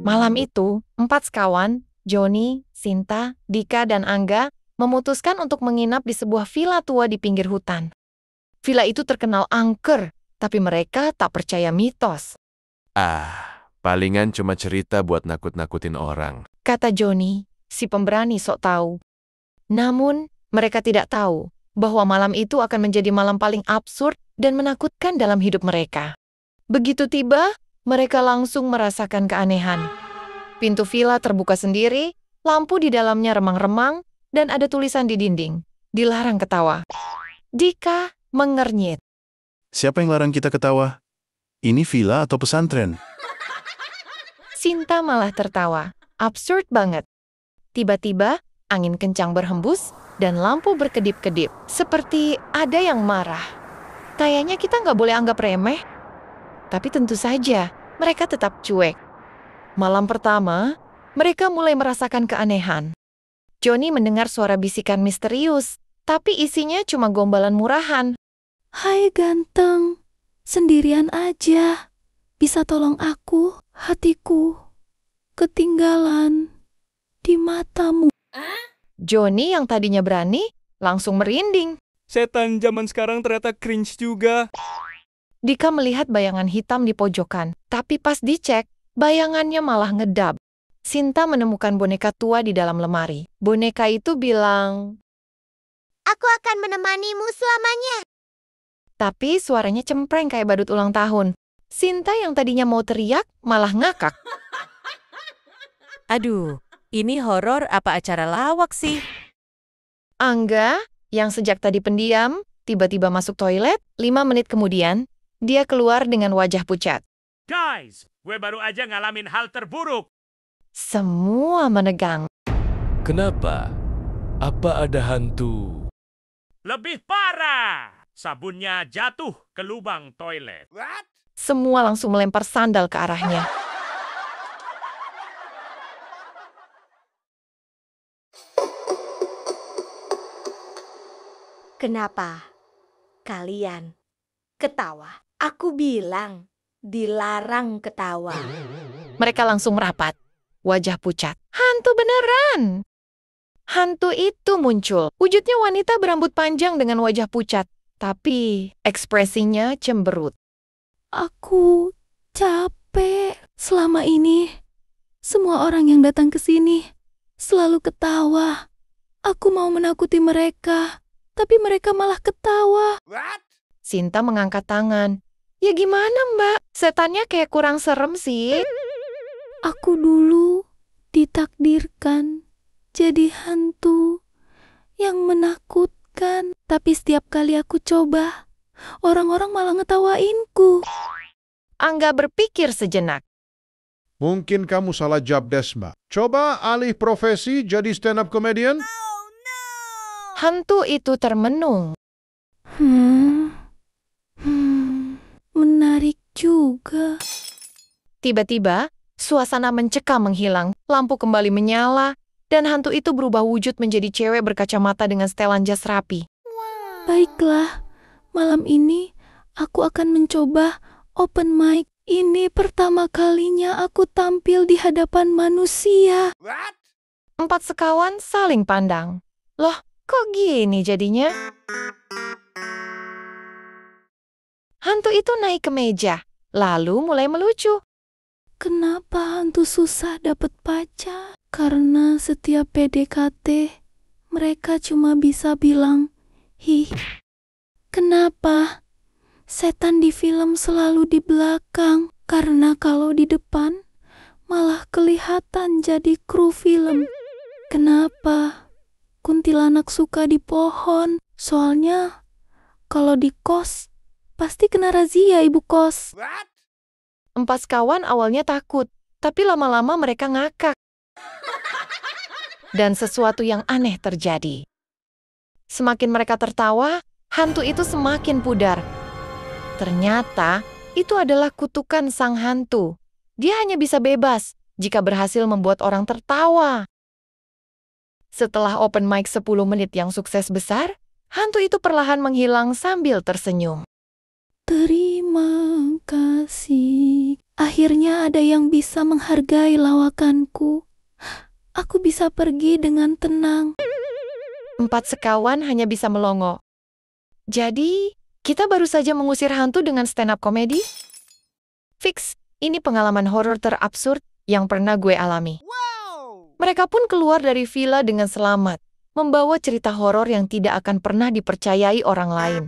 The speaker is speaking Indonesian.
Malam itu, 4 sekawan, Joni, Sinta, Dika, dan Angga, memutuskan untuk menginap di sebuah villa tua di pinggir hutan. Villa itu terkenal angker, tapi mereka tak percaya mitos, Palingan cuma cerita buat nakut-nakutin orang. kata Joni, si pemberani sok tahu. Namun, mereka tidak tahu bahwa malam itu akan menjadi malam paling absurd dan menakutkan dalam hidup mereka. Begitu tiba, mereka langsung merasakan keanehan. Pintu villa terbuka sendiri, lampu di dalamnya remang-remang, dan ada tulisan di dinding, "Dilarang ketawa." Dika mengernyit. Siapa yang larang kita ketawa? Ini villa atau pesantren? Sinta malah tertawa. Absurd banget. Tiba-tiba, angin kencang berhembus dan lampu berkedip-kedip. Seperti ada yang marah. Kayaknya kita nggak boleh anggap remeh. Tapi tentu saja, mereka tetap cuek. Malam pertama, mereka mulai merasakan keanehan. Joni mendengar suara bisikan misterius, tapi isinya cuma gombalan murahan. Hai ganteng, sendirian aja. Bisa tolong aku? Hatiku ketinggalan di matamu. Joni yang tadinya berani, langsung merinding. Setan zaman sekarang ternyata cringe juga. Dika melihat bayangan hitam di pojokan, tapi pas dicek, bayangannya malah ngedab. Sinta menemukan boneka tua di dalam lemari. Boneka itu bilang, Aku akan menemanimu selamanya. tapi suaranya cempreng kayak badut ulang tahun. Sinta yang tadinya mau teriak, malah ngakak. Aduh, ini horor apa acara lawak sih? Angga, yang sejak tadi pendiam, tiba-tiba masuk toilet. 5 menit kemudian, dia keluar dengan wajah pucat. Guys, gue baru aja ngalamin hal terburuk. Semua menegang. Kenapa? Apa ada hantu? Lebih parah. Sabunnya jatuh ke lubang toilet. Semua langsung melempar sandal ke arahnya. Kenapa kalian ketawa? Aku bilang dilarang ketawa. Mereka langsung rapat. Wajah pucat. Hantu beneran! Hantu itu muncul. Wujudnya wanita berambut panjang dengan wajah pucat. Tapi ekspresinya cemberut. Aku capek. Selama ini, semua orang yang datang ke sini selalu ketawa. Aku mau menakuti mereka, tapi mereka malah ketawa. Sinta mengangkat tangan. Ya gimana mbak? Setannya kayak kurang serem sih. Aku dulu ditakdirkan jadi hantu yang menakutkan. Tapi setiap kali aku coba, orang-orang malah ngetawainku. Angga berpikir sejenak. Mungkin kamu salah job desk, Mbak. Coba alih profesi jadi stand-up comedian? Hantu itu termenung. Menarik juga. Tiba-tiba, suasana mencekam menghilang, lampu kembali menyala, dan hantu itu berubah wujud menjadi cewek berkacamata dengan setelan jas rapi. Baiklah, malam ini aku akan mencoba open mic. Ini pertama kalinya aku tampil di hadapan manusia. 4 sekawan saling pandang. Loh, kok gini jadinya? Hantu itu naik ke meja, lalu mulai melucu. Kenapa hantu susah dapat pacar? Karena setiap PDKT, mereka cuma bisa bilang, "Hi." Kenapa? Setan di film selalu di belakang, karena kalau di depan, malah kelihatan jadi kru film. Kenapa? Kuntilanak suka di pohon, soalnya kalau di kos, pasti kena razia ibu kos. 4 sekawan awalnya takut, tapi lama-lama mereka ngakak. Dan sesuatu yang aneh terjadi. Semakin mereka tertawa, hantu itu semakin pudar. Ternyata, itu adalah kutukan sang hantu. Dia hanya bisa bebas jika berhasil membuat orang tertawa. Setelah open mic 10 menit yang sukses besar, hantu itu perlahan menghilang sambil tersenyum. Terima kasih Akhirnya ada yang bisa menghargai lawakanku. Aku bisa pergi dengan tenang. 4 sekawan hanya bisa melongo. Jadi, kita baru saja mengusir hantu dengan stand-up komedi? Fix, ini pengalaman horor terabsurd yang pernah gue alami. Mereka pun keluar dari villa dengan selamat, membawa cerita horor yang tidak akan pernah dipercayai orang lain.